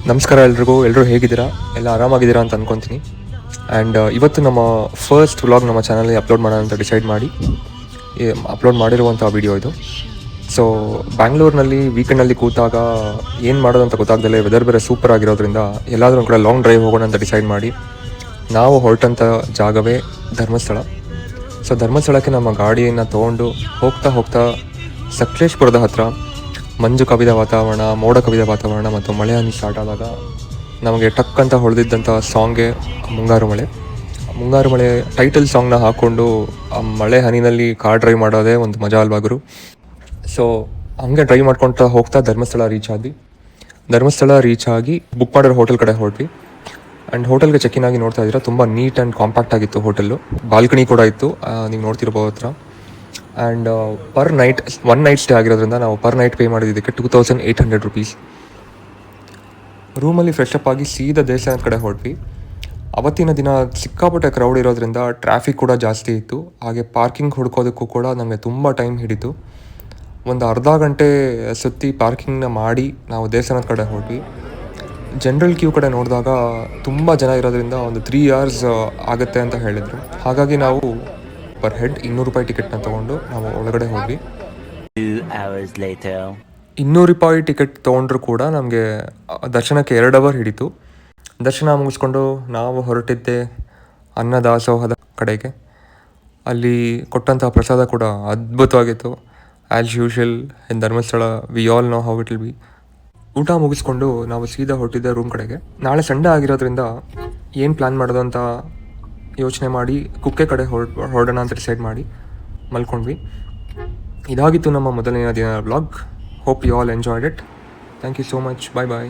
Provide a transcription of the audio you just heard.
ನಮಸ್ಕಾರ ಎಲ್ಲರೂ ಹೇಗಿದ್ದೀರಾ? ಎಲ್ಲ ಆರಾಮಾಗಿದ್ದೀರಾ ಅಂತ ಅಂದ್ಕೊತೀನಿ. ಆ್ಯಂಡ್ ಇವತ್ತು ನಮ್ಮ ಫಸ್ಟ್ ವ್ಲಾಗ್ ನಮ್ಮ ಚಾನಲ್ಗೆ ಅಪ್ಲೋಡ್ ಮಾಡೋಣ ಅಂತ ಡಿಸೈಡ್ ಮಾಡಿ ಅಪ್ಲೋಡ್ ಮಾಡಿರುವಂಥ ವೀಡಿಯೋ ಇದು. ಸೊ ಬ್ಯಾಂಗ್ಳೂರಿನಲ್ಲಿ ವೀಕೆಂಡಲ್ಲಿ ಕೂತಾಗ ಏನು ಮಾಡೋದು ಅಂತ ಗೊತ್ತಾಗ್ದಲೇ ವೆದರ್ ಬೇರೆ ಸೂಪರ್ ಆಗಿರೋದ್ರಿಂದ ಎಲ್ಲಾದರೂ ಒಂದು ಕಡೆ ಲಾಂಗ್ ಡ್ರೈವ್ ಹೋಗೋಣ ಅಂತ ಡಿಸೈಡ್ ಮಾಡಿ ನಾವು ಹೊರಟಂಥ ಜಾಗವೇ ಧರ್ಮಸ್ಥಳ. ಸೊ ಧರ್ಮಸ್ಥಳಕ್ಕೆ ನಮ್ಮ ಗಾಡಿಯನ್ನು ತೊಗೊಂಡು ಹೋಗ್ತಾ ಸಕಲೇಶ್ಪುರದ ಹತ್ತಿರ ಮಂಜು ಕವಿದ ವಾತಾವರಣ, ಮೋಡ ಕವಿದ ವಾತಾವರಣ ಮತ್ತು ಮಳೆ ಹನಿ ಸ್ಟಾರ್ಟ್ ಆದಾಗ ನಮಗೆ ಟಕ್ ಅಂತ ಹೊಡೆದಿದ್ದಂಥ ಸಾಂಗೇ ಮುಂಗಾರು ಮಳೆ ಟೈಟಲ್ ಸಾಂಗ್ನ ಹಾಕ್ಕೊಂಡು ಆ ಮಳೆ ಹನಿನಲ್ಲಿ ಕಾರ್ ಡ್ರೈವ್ ಮಾಡೋದೇ ಒಂದು ಮಜಾ ಅಲ್ವಾ ಗುರು. ಸೊ ಹಂಗೆ ಡ್ರೈವ್ ಮಾಡ್ಕೊಳ್ತಾ ಹೋಗ್ತಾ ಧರ್ಮಸ್ಥಳ ರೀಚ್ ಆಗಿ ಬುಕ್ ಮಾಡಿರೋ ಹೋಟೆಲ್ ಕಡೆ ಹೊರಟ್ವಿ. ಆ್ಯಂಡ್ ಹೋಟೆಲ್ಗೆ ಚೆಕ್-ಇನ್ ಆಗಿ ನೋಡ್ತಾ ಇದ್ದೀರಾ, ತುಂಬ ನೀಟ್ ಆ್ಯಂಡ್ ಕಾಂಪ್ಯಾಕ್ಟ್ ಆಗಿತ್ತು ಹೋಟೆಲ್ಲು. ಬಾಲ್ಕನಿ ಕೂಡ ಇತ್ತು, ನೀವು ನೋಡ್ತಿರ್ಬೋದು ಹತ್ರ. And per night 1 night stay ಆಗಿರೋದ್ರಿಂದ ನಾವು ಪರ್ ನೈಟ್ ಪೇ ಮಾಡಿದ್ದಕ್ಕೆ 2800 rupees. ರೂಮಲ್ಲಿ ಫ್ರೆಶ್ ಅಪ್ ಆಗಿ ಸೀದಾ ದೇವಸ್ಥಾನದ ಕಡೆ ಹೊರಟ್ವಿ. ಅವತ್ತಿನ ದಿನ ಸಿಕ್ಕಾಪಟ್ಟೆ ಕ್ರೌಡ್ ಇರೋದ್ರಿಂದ ಟ್ರಾಫಿಕ್ ಕೂಡ ಜಾಸ್ತಿ ಇತ್ತು. ಹಾಗೆ ಪಾರ್ಕಿಂಗ್ ಹುಡ್ಕೋದಕ್ಕೂ ಕೂಡ ನಮಗೆ ತುಂಬ ಟೈಮ್ ಹಿಡಿತು. ಒಂದು ಅರ್ಧ ಗಂಟೆ ಸುತ್ತಿ ಪಾರ್ಕಿಂಗ್ನ ಮಾಡಿ ನಾವು ದೇವಸ್ಥಾನದ ಕಡೆ ಹೊರಟ್ವಿ. ಜನರಲ್ ಕ್ಯೂ ಕಡೆ ನೋಡಿದಾಗ ತುಂಬ ಜನ ಇರೋದ್ರಿಂದ ಒಂದು 3 hours ಆಗುತ್ತೆ ಅಂತ ಹೇಳಿದರು. ಹಾಗಾಗಿ ನಾವು ಪರ್ ಹೆಡ್ 200 ರೂಪಾಯಿ ಟಿಕೆಟ್ನ ತೊಗೊಂಡು ನಾವು ಒಳಗಡೆ ಹೋದ್ವಿ. 200 ರೂಪಾಯಿ ಟಿಕೆಟ್ ತೊಗೊಂಡ್ರು ಕೂಡ ನಮಗೆ ದರ್ಶನಕ್ಕೆ 2 ಅವರ್ ಹಿಡಿತು. ದರ್ಶನ ಮುಗಿಸ್ಕೊಂಡು ನಾವು ಹೊರಟಿದ್ದೆ ಅನ್ನದಾಸೋಹದ ಕಡೆಗೆ. ಅಲ್ಲಿ ಕೊಟ್ಟಂಥ ಪ್ರಸಾದ ಕೂಡ ಅದ್ಭುತವಾಗಿತ್ತು. As usual in Dharmasthala we all know how it will be. ಊಟ ಮುಗಿಸ್ಕೊಂಡು ನಾವು ಸೀದಾ ಹೊರಟಿದ್ದೆ ರೂಮ್ ಕಡೆಗೆ. ನಾಳೆ ಸಂಡೇ ಆಗಿರೋದ್ರಿಂದ ಏನು ಪ್ಲ್ಯಾನ್ ಮಾಡೋದು ಅಂತ ಯೋಚನೆ ಮಾಡಿ ಕುಕ್ಕೆ ಕಡೆ ಹೊರಡೋಣ ಅಂತ ಡಿಸೈಡ್ ಮಾಡಿ ಮಲ್ಕೊಂಡ್ವಿ. ಇದಾಗಿತ್ತು ನಮ್ಮ ಮೊದಲನೇ ದಿನ vlog. Hope you all enjoyed it. Thank you so much. Bye.